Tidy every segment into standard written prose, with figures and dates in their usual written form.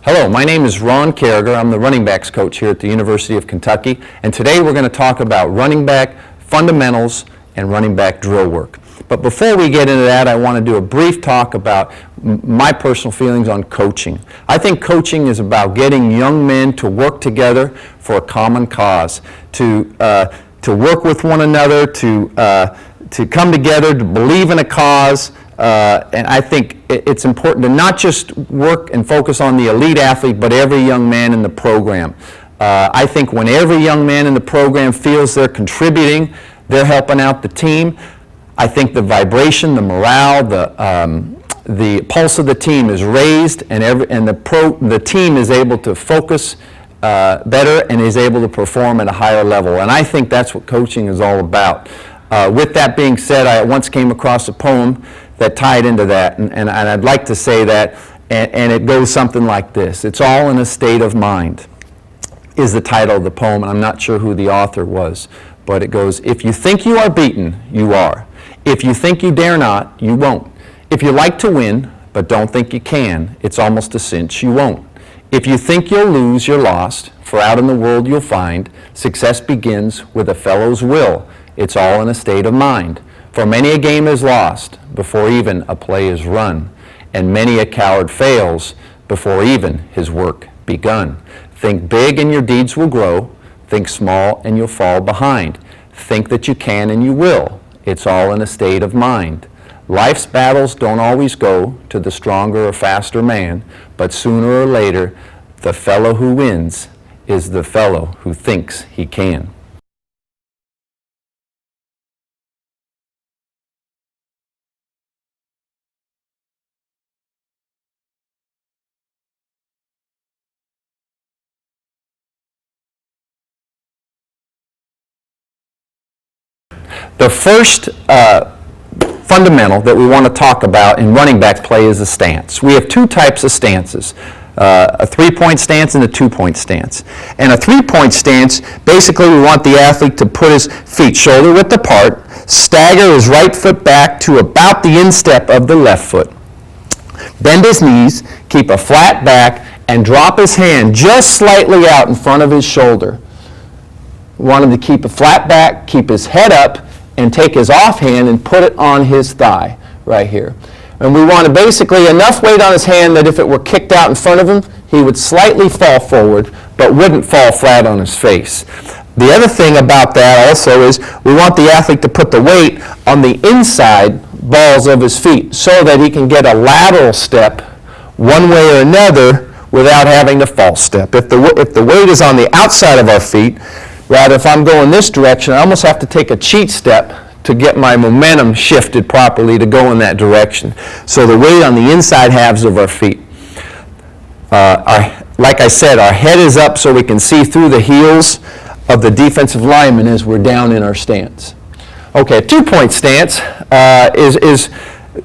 Hello, my name is Ron Caragher. I'm the running backs coach here at the University of Kentucky, and today we're going to talk about running back fundamentals and running back drill work. But before we get into that, I want to do a brief talk about my personal feelings on coaching. I think coaching is about getting young men to work together for a common cause, to work with one another, to come together, to believe in a cause. And I think it's important to not just work and focus on the elite athlete, but every young man in the program. I think when every young man in the program feels they're contributing, they're helping out the team, I think the vibration, the morale, the pulse of the team is raised, and the team is able to focus better and is able to perform at a higher level. And I think that's what coaching is all about. With that being said, I once came across a poem that tied into that, and I'd like to say that, and it goes something like this. It's all in a state of mind, is the title of the poem, and I'm not sure who the author was, but it goes, if you think you are beaten, you are. If you think you dare not, you won't. If you like to win, but don't think you can, it's almost a cinch you won't. If you think you'll lose, you're lost, for out in the world you'll find success begins with a fellow's will. It's all in a state of mind. For many a game is lost before even a play is run, and many a coward fails before even his work begun. Think big and your deeds will grow. Think small and you'll fall behind. Think that you can and you will. It's all in a state of mind. Life's battles don't always go to the stronger or faster man, but sooner or later, the fellow who wins is the fellow who thinks he can. The first fundamental that we want to talk about in running back play is a stance. We have two types of stances, a three-point stance and a two-point stance. And a three-point stance, basically we want the athlete to put his feet shoulder width apart, stagger his right foot back to about the instep of the left foot, bend his knees, keep a flat back, and drop his hand just slightly out in front of his shoulder. We want him to keep a flat back, keep his head up, and take his offhand and put it on his thigh right here. And we want to basically enough weight on his hand that if it were kicked out in front of him, he would slightly fall forward, but wouldn't fall flat on his face. The other thing about that also is we want the athlete to put the weight on the inside balls of his feet so that he can get a lateral step one way or another without having to false step. If the weight is on the outside of our feet, rather, if I'm going this direction, I almost have to take a cheat step to get my momentum shifted properly to go in that direction. So the weight on the inside halves of our feet. Like I said, our head is up so we can see through the heels of the defensive lineman as we're down in our stance. Okay, a two-point stance is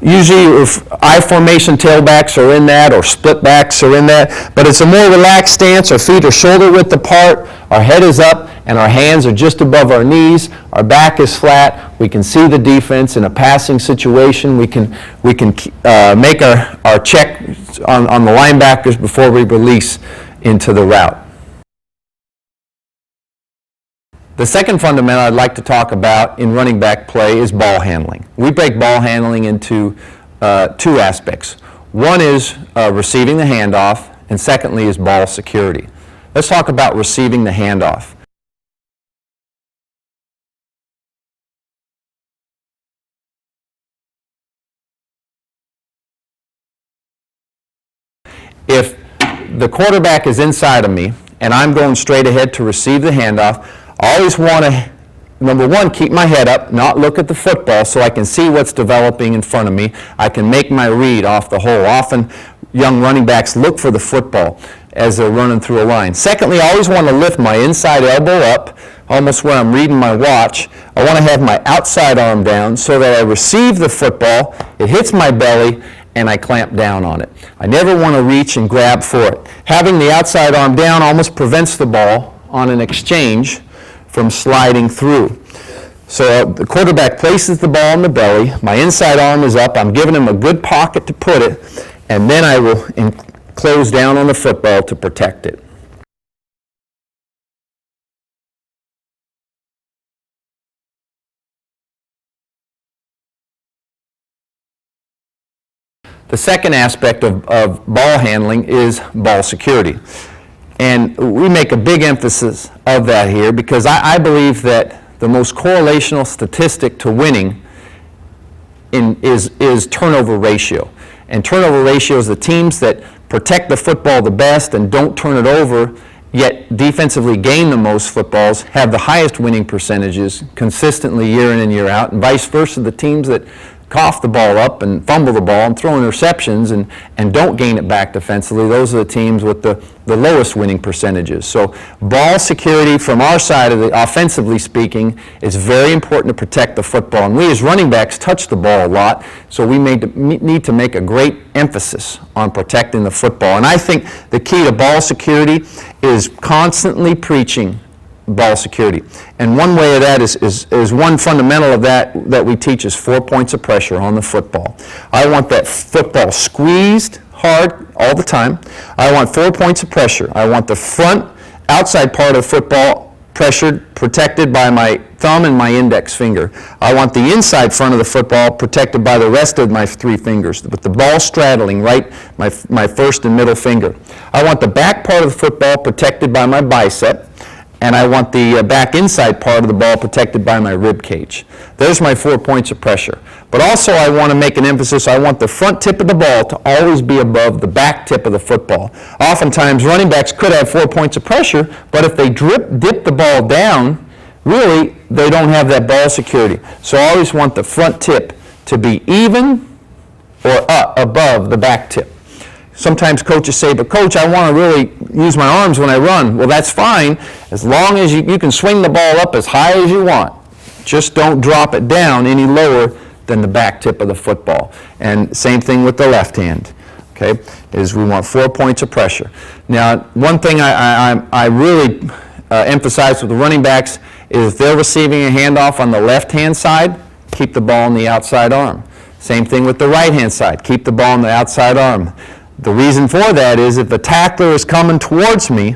usually I formation tailbacks are in that, or split backs are in that, but it's a more relaxed stance. Our feet are shoulder width apart, our head is up, and our hands are just above our knees. Our back is flat. We can see the defense in a passing situation. We can make our check on the linebackers before we release into the route. The second fundamental I'd like to talk about in running back play is ball handling. We break ball handling into two aspects. One is receiving the handoff, and secondly is ball security. Let's talk about receiving the handoff. If the quarterback is inside of me and I'm going straight ahead to receive the handoff, I always want to, number one, keep my head up, not look at the football so I can see what's developing in front of me. I can make my read off the hole. Often young running backs look for the football as they're running through a line. Secondly, I always want to lift my inside elbow up, almost where I'm reading my watch. I want to have my outside arm down so that I receive the football, it hits my belly, and I clamp down on it. I never want to reach and grab for it. Having the outside arm down almost prevents the ball on an exchange from sliding through. So the quarterback places the ball in the belly, my inside arm is up, I'm giving him a good pocket to put it, and then I will close down on the football to protect it. The second aspect of ball handling is ball security. And we make a big emphasis of that here because I believe that the most correlational statistic to winning is turnover ratio. And turnover ratio is the teams that protect the football the best and don't turn it over, yet defensively gain the most footballs, have the highest winning percentages consistently year in and year out, and vice versa, the teams that cough the ball up and fumble the ball and throw interceptions and don't gain it back defensively, those are the teams with the lowest winning percentages. So ball security from our side of the, offensively speaking, is very important to protect the football. And we as running backs touch the ball a lot, so we need to make a great emphasis on protecting the football. And I think the key to ball security is constantly preaching ball security. And one way of that is one fundamental of that we teach is 4 points of pressure on the football. I want that football squeezed hard all the time. I want 4 points of pressure. I want the front outside part of the football pressured, protected by my thumb and my index finger. I want the inside front of the football protected by the rest of my 3 fingers, with the ball straddling right my first and middle finger. I want the back part of the football protected by my bicep, and I want the back inside part of the ball protected by my rib cage. There's my 4 points of pressure. But also I want to make an emphasis, I want the front tip of the ball to always be above the back tip of the football. Oftentimes running backs could have 4 points of pressure, but if they dip the ball down, really they don't have that ball security. So I always want the front tip to be even or up above the back tip. Sometimes coaches say, but coach, I want to really use my arms when I run. Well, that's fine, as long as you can swing the ball up as high as you want. Just don't drop it down any lower than the back tip of the football. And same thing with the left hand, okay, is we want 4 points of pressure. Now, one thing I really emphasize with the running backs is if they're receiving a handoff on the left-hand side, keep the ball on the outside arm. Same thing with the right-hand side, keep the ball on the outside arm. The reason for that is if the tackler is coming towards me,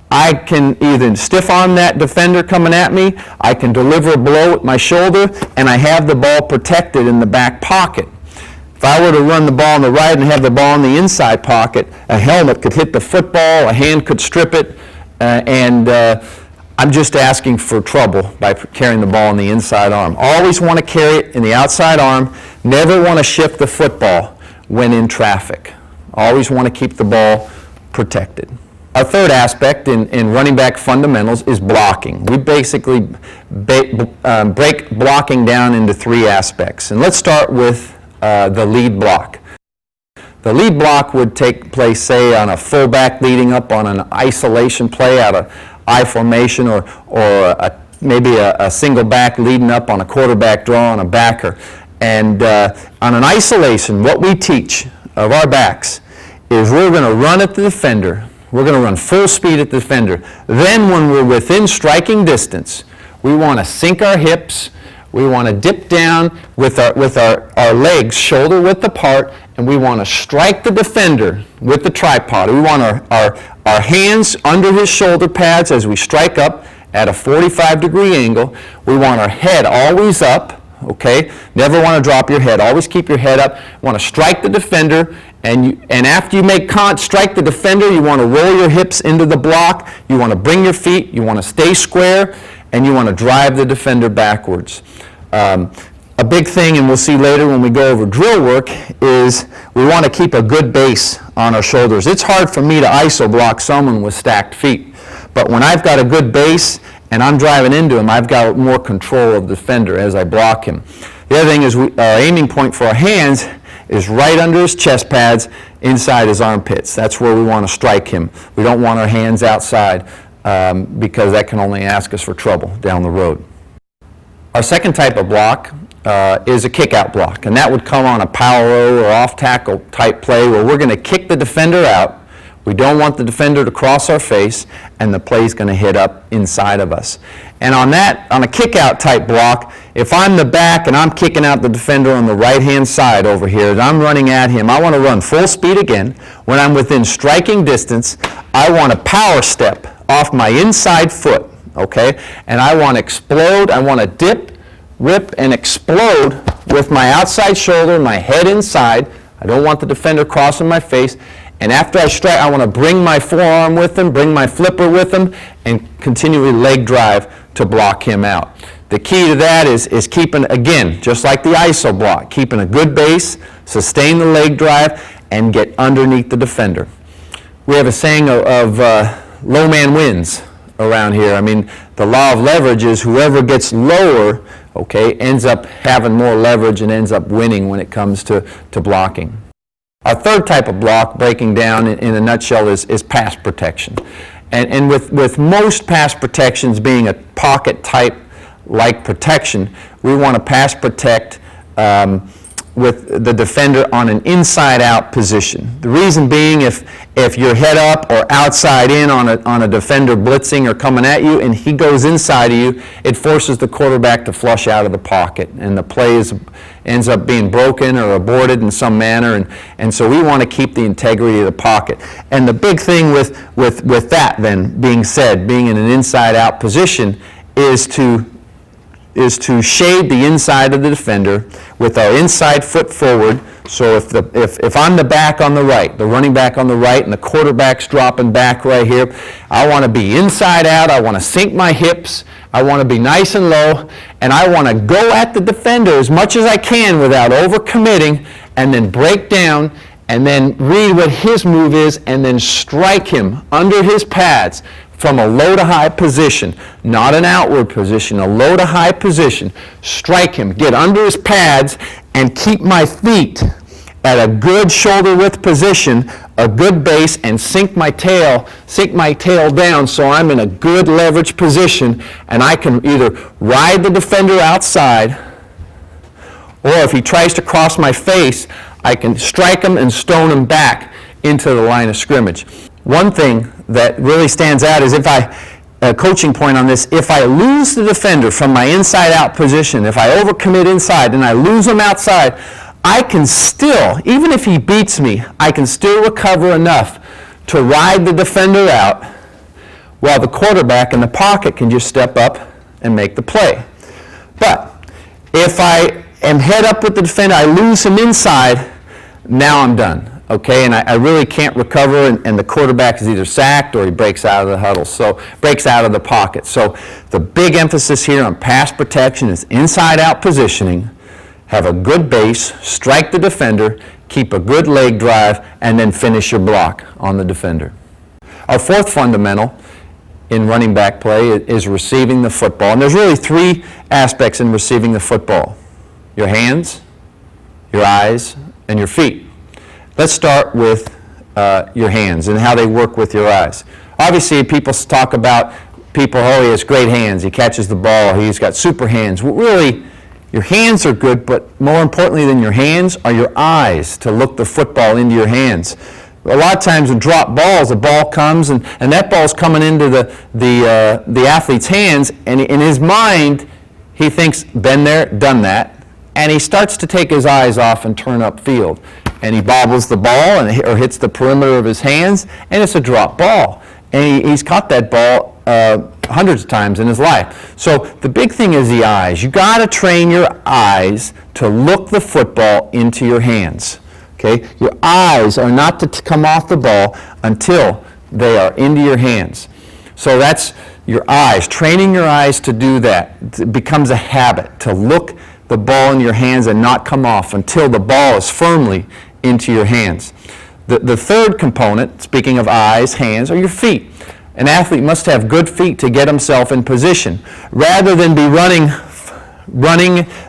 I can either stiff arm that defender coming at me, I can deliver a blow with my shoulder, and I have the ball protected in the back pocket. If I were to run the ball on the right and have the ball in the inside pocket, a helmet could hit the football, a hand could strip it, and I'm just asking for trouble by carrying the ball in the inside arm. Always want to carry it in the outside arm, never want to shift the football when in traffic. Always want to keep the ball protected. Our third aspect in running back fundamentals is blocking. We basically break blocking down into 3 aspects. And let's start with the lead block. The lead block would take place, say, on a fullback leading up on an isolation play out of I formation, or maybe a single back leading up on a quarterback draw on a backer. And on an isolation, what we teach of our backs is we're going to run at the defender. We're going to run full speed at the defender. Then when we're within striking distance, we want to sink our hips. We want to dip down with our legs shoulder width apart, and we want to strike the defender with the tripod. We want our hands under his shoulder pads as we strike up at a 45-degree angle. We want our head always up. Okay, never want to drop your head. Always keep your head up. Want to strike the defender, and after you strike the defender, you want to roll your hips into the block. You want to bring your feet. You want to stay square, and you want to drive the defender backwards. A big thing, and we'll see later when we go over drill work, is we want to keep a good base on our shoulders. It's hard for me to ISO block someone with stacked feet, but when I've got a good base and I'm driving into him, I've got more control of the defender as I block him. The other thing is our aiming point for our hands is right under his chest pads, inside his armpits. That's where we want to strike him. We don't want our hands outside because that can only ask us for trouble down the road. Our second type of block is a kick-out block, and that would come on a power row or off-tackle type play where we're going to kick the defender out. We don't want the defender to cross our face, and the play is going to hit up inside of us. And on a kick-out type block, if I'm the back and I'm kicking out the defender on the right-hand side over here, and I'm running at him, I want to run full speed again. When I'm within striking distance, I want to power step off my inside foot, okay? And I want to explode, I want to dip, rip, and explode with my outside shoulder, my head inside. I don't want the defender crossing my face. And after I strike, I want to bring my forearm with him, bring my flipper with him, and continually leg drive to block him out. The key to that is keeping, again, just like the ISO block, keeping a good base, sustain the leg drive, and get underneath the defender. We have a saying of low man wins around here. I mean, the law of leverage is whoever gets lower, okay, ends up having more leverage and ends up winning when it comes to blocking. Our third type of block, breaking down in a nutshell, is pass protection. And with most pass protections being a pocket type like protection, we want to pass protect with the defender on an inside-out position. The reason being, if you're head up or outside in on a defender blitzing or coming at you and he goes inside of you, it forces the quarterback to flush out of the pocket, and the play ends up being broken or aborted in some manner, and so we want to keep the integrity of the pocket. And the big thing with that then being said, being in an inside-out position, is to shade the inside of the defender with our inside foot forward. So if I'm the back on the right, the running back on the right, and the quarterback's dropping back right here, I want to be inside out, I want to sink my hips, I want to be nice and low, and I want to go at the defender as much as I can without overcommitting, and then break down, and then read what his move is, and then strike him under his pads from a low to high position, not an outward position, a low to high position. Strike him, get under his pads, and keep my feet at a good shoulder width position, a good base, and sink my tail down so I'm in a good leverage position, and I can either ride the defender outside, or if he tries to cross my face, I can strike him and stone him back into the line of scrimmage. One thing that really stands out is a coaching point on this, if I lose the defender from my inside-out position, if I overcommit inside and I lose him outside, I can still, even if he beats me, I can still recover enough to ride the defender out while the quarterback in the pocket can just step up and make the play. But if I am head up with the defender, I lose him inside, now I'm done. Okay, and I really can't recover, and the quarterback is either sacked or he breaks out of the huddle, so breaks out of the pocket. So the big emphasis here on pass protection is inside-out positioning, have a good base, strike the defender, keep a good leg drive, and then finish your block on the defender. Our fourth fundamental in running back play is receiving the football, and there's really three aspects in receiving the football: your hands, your eyes, and your feet. Let's start with your hands and how they work with your eyes. Obviously, people talk about he has great hands, he catches the ball, he's got super hands. Well, really, your hands are good, but more importantly than your hands are your eyes to look the football into your hands. A lot of times with drop balls, the ball comes and that ball's coming into the athlete's hands, and in his mind, he thinks, been there, done that, and he starts to take his eyes off and turn upfield. And he bobbles the ball or hits the perimeter of his hands, and it's a drop ball. And he's caught that ball hundreds of times in his life. So the big thing is the eyes. You got to train your eyes to look the football into your hands. Okay? Your eyes are not to come off the ball until they are into your hands. So that's your eyes. Training your eyes to do that. It becomes a habit to look the ball in your hands and not come off until the ball is firmly into your hands. The third component, speaking of eyes, hands, are your feet. An athlete must have good feet to get himself in position. Rather than be running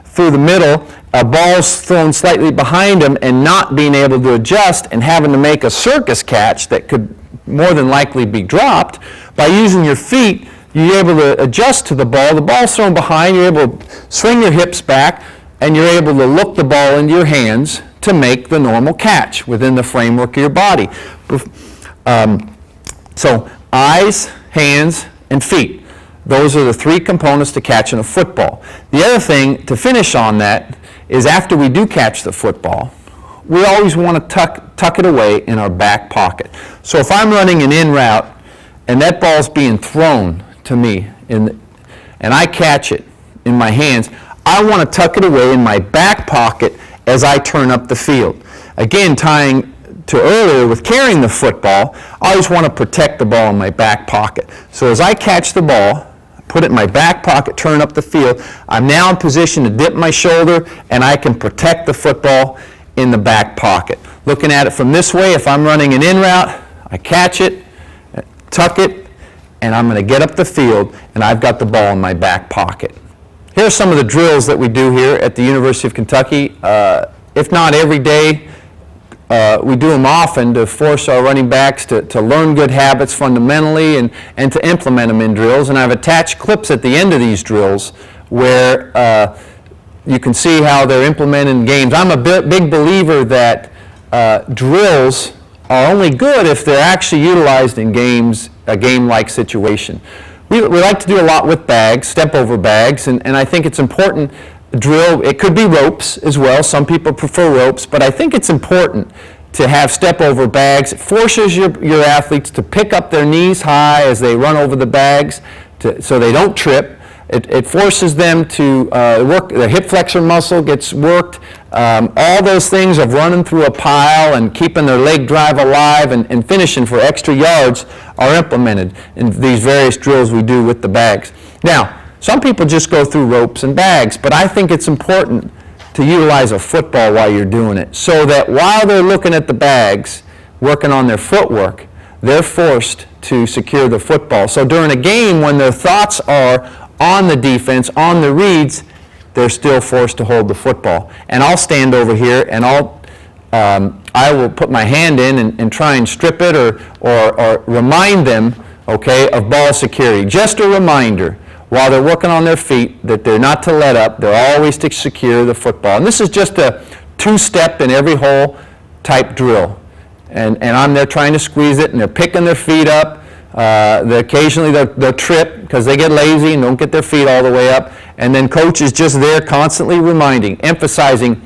through the middle, a ball's thrown slightly behind him and not being able to adjust and having to make a circus catch that could more than likely be dropped, by using your feet, you're able to adjust to the ball. The ball's thrown behind, you're able to swing your hips back, and you're able to look the ball into your hands to make the normal catch within the framework of your body. So eyes, hands, and feet. Those are the three components to catching a football. The other thing, to finish on that, is after we do catch the football, we always want to tuck it away in our back pocket. So if I'm running an in route and that ball's being thrown to me and I catch it in my hands, I want to tuck it away in my back pocket as I turn up the field. Again, tying to earlier with carrying the football, I always want to protect the ball in my back pocket. So as I catch the ball, put it in my back pocket, turn up the field, I'm now in position to dip my shoulder and I can protect the football in the back pocket. Looking at it from this way, if I'm running an in route, I catch it, tuck it, and I'm going to get up the field and I've got the ball in my back pocket. Here are some of the drills that we do here at the University of Kentucky. If not every day, we do them often to force our running backs to learn good habits fundamentally and to implement them in drills. And I've attached clips at the end of these drills where you can see how they're implemented in games. I'm a big believer that drills are only good if they're actually utilized in games, a game-like situation. We like to do a lot with bags, step-over bags, and I think it's important. Drill, it could be ropes as well. Some people prefer ropes, but I think it's important to have step-over bags. It forces your athletes to pick up their knees high as they run over the bags so they don't trip. It forces them to work, the hip flexor muscle gets worked. All those things of running through a pile and keeping their leg drive alive and finishing for extra yards are implemented in these various drills we do with the bags. Now, some people just go through ropes and bags, but I think it's important to utilize a football while you're doing it so that while they're looking at the bags, working on their footwork, they're forced to secure the football. So during a game when their thoughts are on the defense, on the reads, they're still forced to hold the football. And I'll stand over here and I will put my hand in and try and strip it or remind them, okay, of ball security. Just a reminder while they're working on their feet that they're not to let up, they're always to secure the football. And this is just a two-step in every hole type drill. And I'm there trying to squeeze it and they're picking their feet up. Occasionally they'll trip because they get lazy and don't get their feet all the way up. And then coach is just there constantly reminding, emphasizing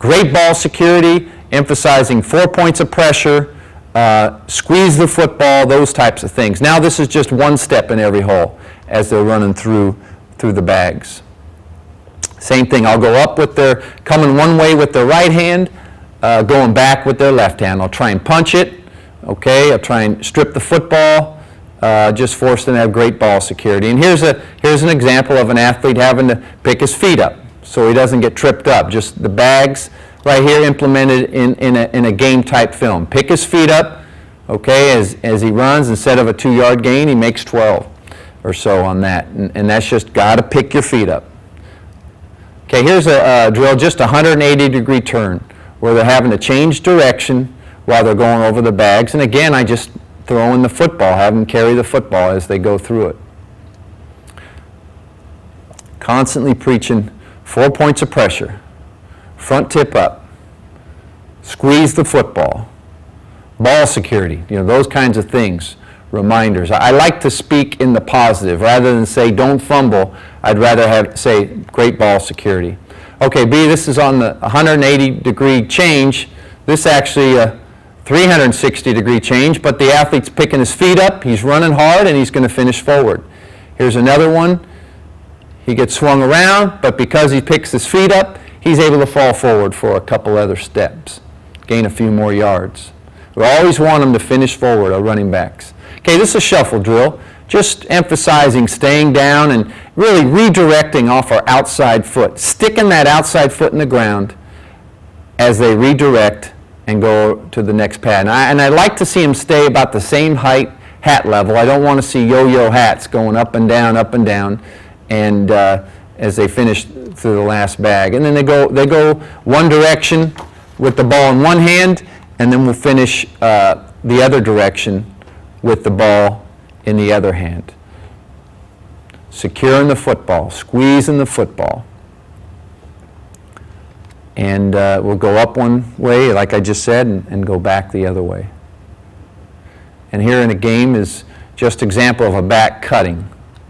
great ball security, emphasizing 4 points of pressure, squeeze the football, those types of things. Now this is just one step in every hole as they're running through the bags. Same thing, I'll go up with their, coming one way with their right hand, going back with their left hand. I'll try and punch it, okay, I'll try and strip the football, just force them to have great ball security. And here's an example of an athlete having to pick his feet up so he doesn't get tripped up. Just the bags right here implemented in a game type film. Pick his feet up, okay, as he runs. Instead of a 2-yard gain, he makes 12 or so on that. And that's just got to pick your feet up. Okay, here's a drill, just a 180-degree turn where they're having to change direction while they're going over the bags. And again, I just throw in the football, have them carry the football as they go through it. Constantly preaching 4 points of pressure, front tip up, squeeze the football, ball security, those kinds of things, reminders. I like to speak in the positive. Rather than say don't fumble, I'd rather say great ball security. Okay, B, this is on the 180-degree change. This actually a 360-degree change, but the athlete's picking his feet up, he's running hard, and he's going to finish forward. Here's another one. He gets swung around, but because he picks his feet up, he's able to fall forward for a couple other steps, gain a few more yards. We always want them to finish forward, our running backs. Okay, this is a shuffle drill, just emphasizing staying down and really redirecting off our outside foot, sticking that outside foot in the ground as they redirect and go to the next pad. And I like to see them stay about the same height, hat level. I don't want to see yo-yo hats going up and down, and as they finish through the last bag. And then they go one direction with the ball in one hand, and then we'll finish the other direction with the ball in the other hand. Securing the football, squeezing the football. And we'll go up one way, like I just said, and go back the other way. And here in a game is just example of a back cutting.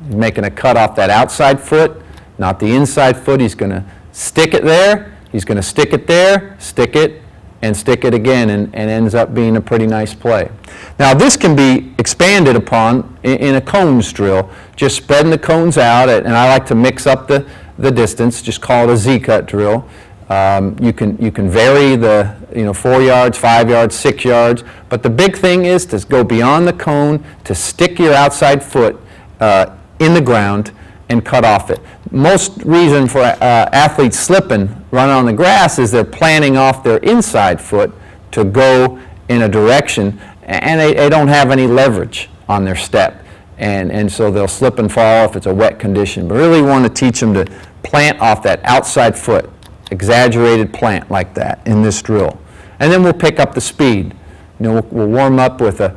He's making a cut off that outside foot, not the inside foot. He's going to stick it there. He's going to stick it there, stick it, and stick it again, and ends up being a pretty nice play. Now this can be expanded upon in a cones drill, just spreading the cones out, and I like to mix up the distance, just call it a Z-cut drill. You can vary the 4 yards, 5 yards, 6 yards, but the big thing is to go beyond the cone, to stick your outside foot in the ground and cut off it. Most reason for athletes slipping running on the grass is they're planting off their inside foot to go in a direction, and they don't have any leverage on their step, and so they'll slip and fall if it's a wet condition. But really want to teach them to plant off that outside foot, exaggerated plant like that in this drill. And then we'll pick up the speed. We'll warm up with a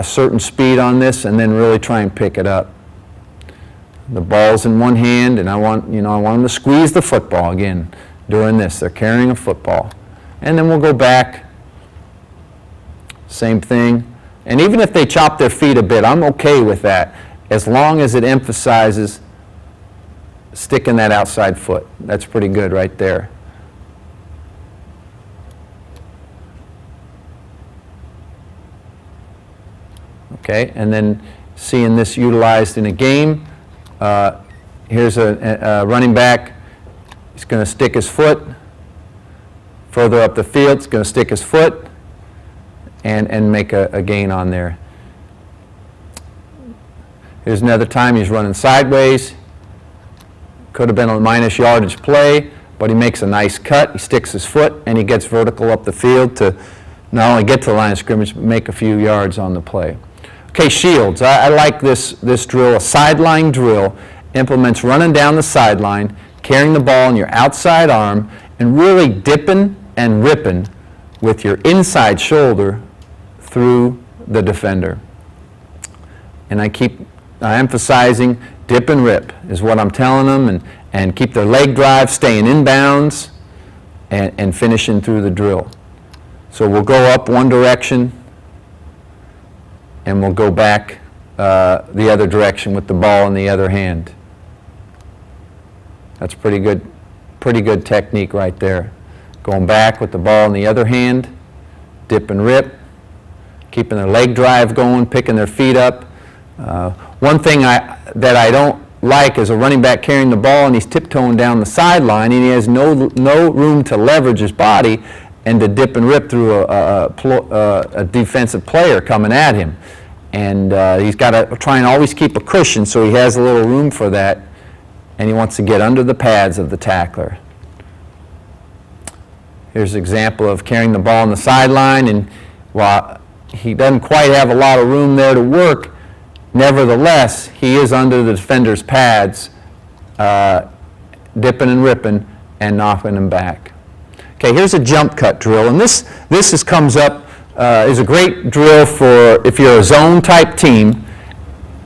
certain speed on this, and then really try and pick it up. The ball's in one hand, and I want them to squeeze the football again. Doing this, they're carrying a football. And then we'll go back, same thing. And even if they chop their feet a bit, I'm okay with that, as long as it emphasizes sticking that outside foot. That's pretty good right there. Okay, and then seeing this utilized in a game. Here's a running back. He's going to stick his foot further up the field. He's going to stick his foot and make a gain on there. Here's another time he's running sideways. Could have been a minus yardage play, but he makes a nice cut. He sticks his foot and he gets vertical up the field to not only get to the line of scrimmage, but make a few yards on the play. Okay, shields. I like this drill, a sideline drill. Implements running down the sideline, carrying the ball in your outside arm, and really dipping and ripping with your inside shoulder through the defender. And I keep emphasizing dip and rip is what I'm telling them, and keep their leg drive, staying in bounds, and finishing through the drill. So we'll go up one direction, and we'll go back the other direction with the ball in the other hand. That's pretty good technique right there. Going back with the ball in the other hand, dip and rip, keeping their leg drive going, picking their feet up. One thing that I don't like is a running back carrying the ball and he's tiptoeing down the sideline and he has no room to leverage his body and to dip and rip through a defensive player coming at him. And he's got to try and always keep a cushion so he has a little room for that, and he wants to get under the pads of the tackler. Here's an example of carrying the ball on the sideline, and while he doesn't quite have a lot of room there to work, nevertheless, he is under the defender's pads, dipping and ripping and knocking him back. Okay, here's a jump cut drill, and this comes up is a great drill for if you're a zone type team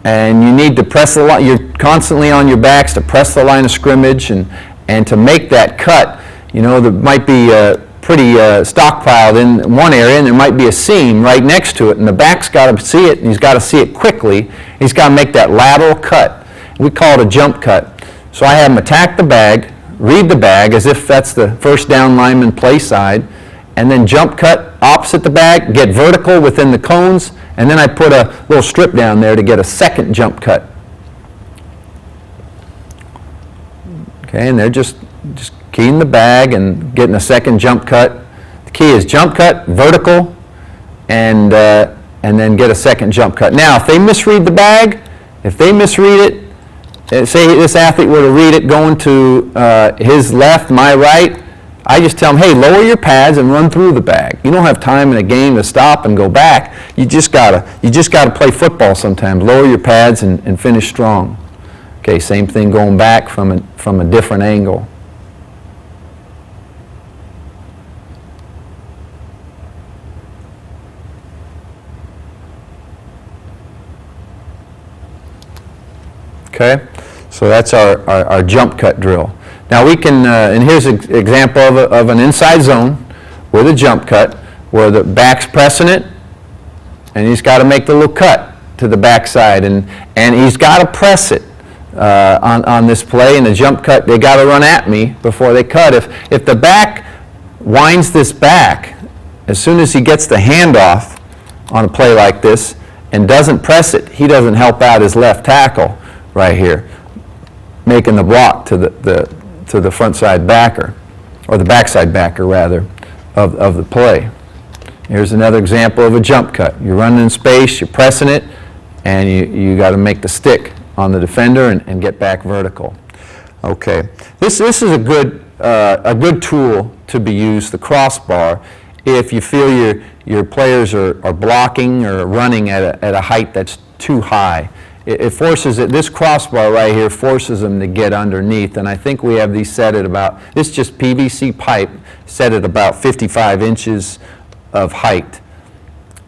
and you need to press the line, you're constantly on your backs to press the line of scrimmage and to make that cut. There might be pretty stockpiled in one area, and there might be a seam right next to it, and the back's got to see it, and he's got to see it quickly. He's got to make that lateral cut. We call it a jump cut. So I have him attack the bag, read the bag as if that's the first down lineman play side, and then jump cut opposite the bag, get vertical within the cones, and then I put a little strip down there to get a second jump cut. Okay, and they're just keying the bag and getting a second jump cut. The key is jump cut, vertical, and then get a second jump cut. Now, if they misread the bag, if they misread it, say this athlete were to read it going to his left, my right, I just tell them, hey, lower your pads and run through the bag. You don't have time in a game to stop and go back. You just gotta play football sometimes. Lower your pads and finish strong. Okay, same thing going back from a different angle. Okay, so that's our jump cut drill. Now we can, and here's an example of an inside zone with a jump cut where the back's pressing it, and he's got to make the little cut to the backside, and he's got to press it on this play. In the jump cut, they got to run at me before they cut. If the back winds this back, as soon as he gets the handoff on a play like this and doesn't press it, he doesn't help out his left tackle right here, making the block to the front side backer, or the backside backer rather, of the play. Here's another example of a jump cut. You're running in space, you're pressing it, and you got to make the stick on the defender and get back vertical. Okay, this is a good tool to be used, the crossbar, if you feel your players are blocking or running at a height that's too high. It forces it, this crossbar right here forces them to get underneath, and I think we have these set at about, this is just PVC pipe set at about 55 inches of height.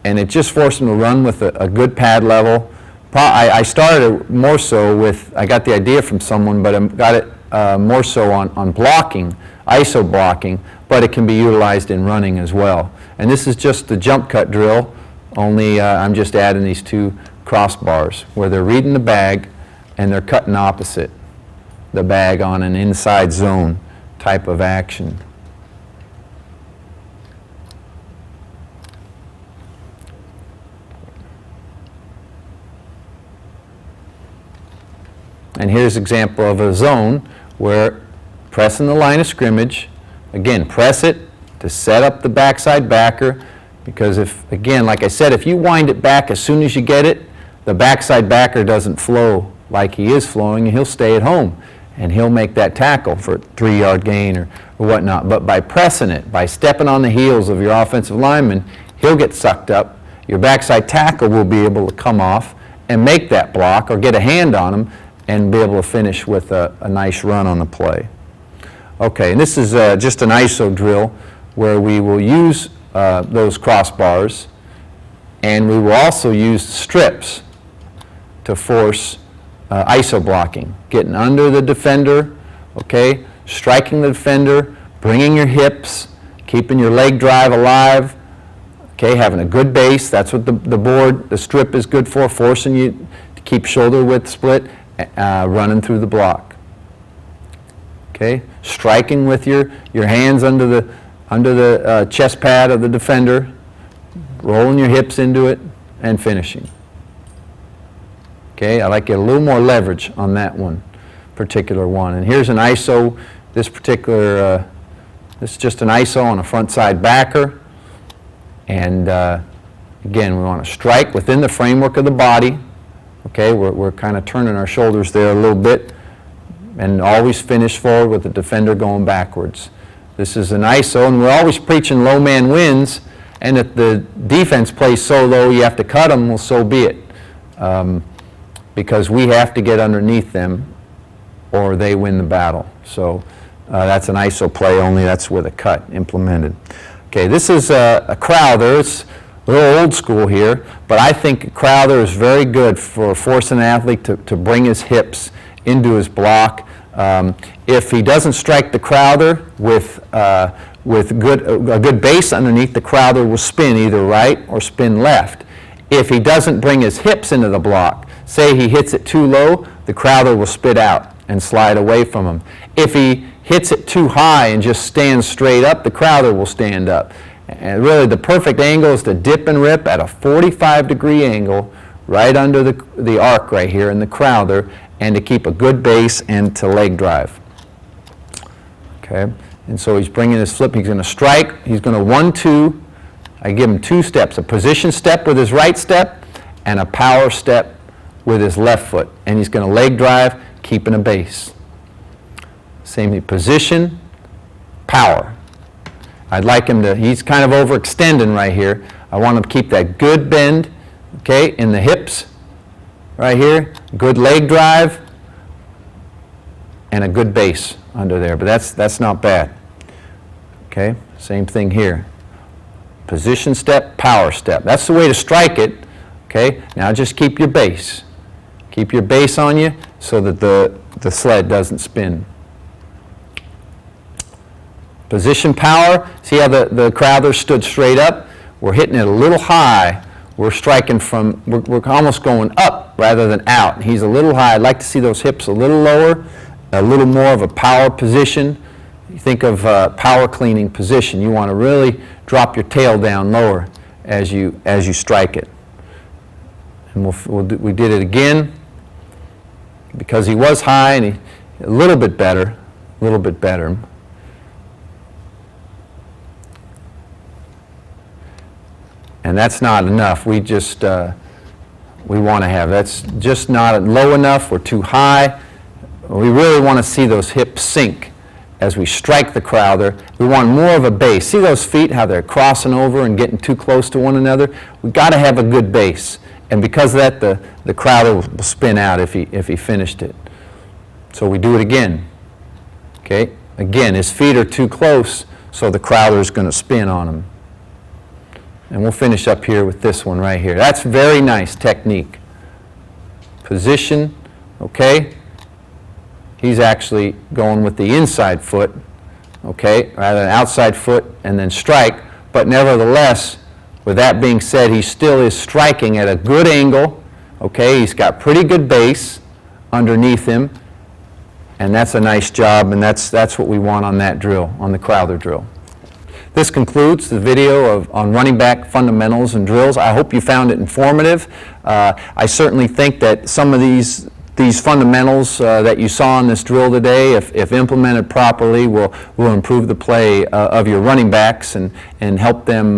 And it just forced them to run with a good pad level. I started more so with, I got the idea from someone, but I got it more so on blocking, ISO blocking, but it can be utilized in running as well. And this is just the jump cut drill, only I'm just adding these two crossbars where they're reading the bag and they're cutting opposite the bag on an inside zone type of action. And here's an example of a zone where pressing the line of scrimmage, again, press it to set up the backside backer, because if, again, like I said, if you wind it back as soon as you get it, the backside backer doesn't flow like he is flowing, and he'll stay at home, and he'll make that tackle for a 3-yard gain or whatnot. But by pressing it, by stepping on the heels of your offensive lineman, he'll get sucked up. Your backside tackle will be able to come off and make that block or get a hand on him and be able to finish with a nice run on the play. Okay, and this is just an ISO drill where we will use those crossbars, and we will also use strips to force ISO blocking, getting under the defender, okay, striking the defender, bringing your hips, keeping your leg drive alive, okay, having a good base. That's what the strip is good for, forcing you to keep shoulder width split, running through the block. Okay, striking with your hands under the chest pad of the defender, rolling your hips into it, and finishing. Okay, I like to get a little more leverage on that particular one. And here's an ISO. This is just an ISO on a front side backer. And again, we want to strike within the framework of the body. Okay, we're kind of turning our shoulders there a little bit, and always finish forward with the defender going backwards. This is an ISO, and we're always preaching low man wins, and if the defense plays so low you have to cut them, well, so be it. Because we have to get underneath them or they win the battle. So that's an ISO play, only that's with a cut implemented. Okay, this is a Caragher. It's a little old school here, but I think Caragher is very good for forcing an athlete to bring his hips into his block. If he doesn't strike the Caragher with a good base underneath, the Caragher will spin either right or spin left. If he doesn't bring his hips into the block, say he hits it too low, the Caragher will spit out and slide away from him. If he hits it too high and just stands straight up, the Caragher will stand up. And really the perfect angle is to dip and rip at a 45-degree angle right under the arc right here in the Caragher, and to keep a good base and to leg drive. Okay, and so he's bringing his flip, he's going to strike, he's going to 1-2, I give him 2 steps, a position step with his right step and a power step with his left foot, and he's going to leg drive, keeping a base. Same thing, position, power. I'd like him to, he's kind of overextending right here. I want him to keep that good bend, okay, in the hips right here, good leg drive, and a good base under there, but that's not bad. Okay, same thing here. Position step, power step. That's the way to strike it. Okay, now just keep your base. Keep your base on you so that the sled doesn't spin. Position power, see how the Caragher stood straight up? We're hitting it a little high we're striking from, we're almost going up rather than out. He's a little high. I'd like to see those hips a little lower, a little more of a power position. You think of power cleaning position. You want to really drop your tail down lower as you strike it. And we did it again because he was high and a little bit better, a little bit better. And that's not enough. We just, we want to have, that's just not low enough or too high. We really want to see those hips sink as we strike the Caragher. We want more of a base. See those feet, how they're crossing over and getting too close to one another? We've got to have a good base. And because of that, the Caragher will spin out if he finished it. So we do it again. Okay? Again, his feet are too close, so the Caragher is going to spin on him. And we'll finish up here with this one right here. That's very nice technique. Position, okay? He's actually going with the inside foot, okay, rather than outside foot and then strike. But nevertheless, with that being said, he still is striking at a good angle, okay? He's got pretty good base underneath him, and that's a nice job, and that's what we want on that drill, on the Caragher drill. This concludes the video on running back fundamentals and drills. I hope you found it informative. I certainly think that some of these fundamentals that you saw in this drill today, if implemented properly, will improve the play of your running backs and help them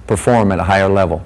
perform at a higher level.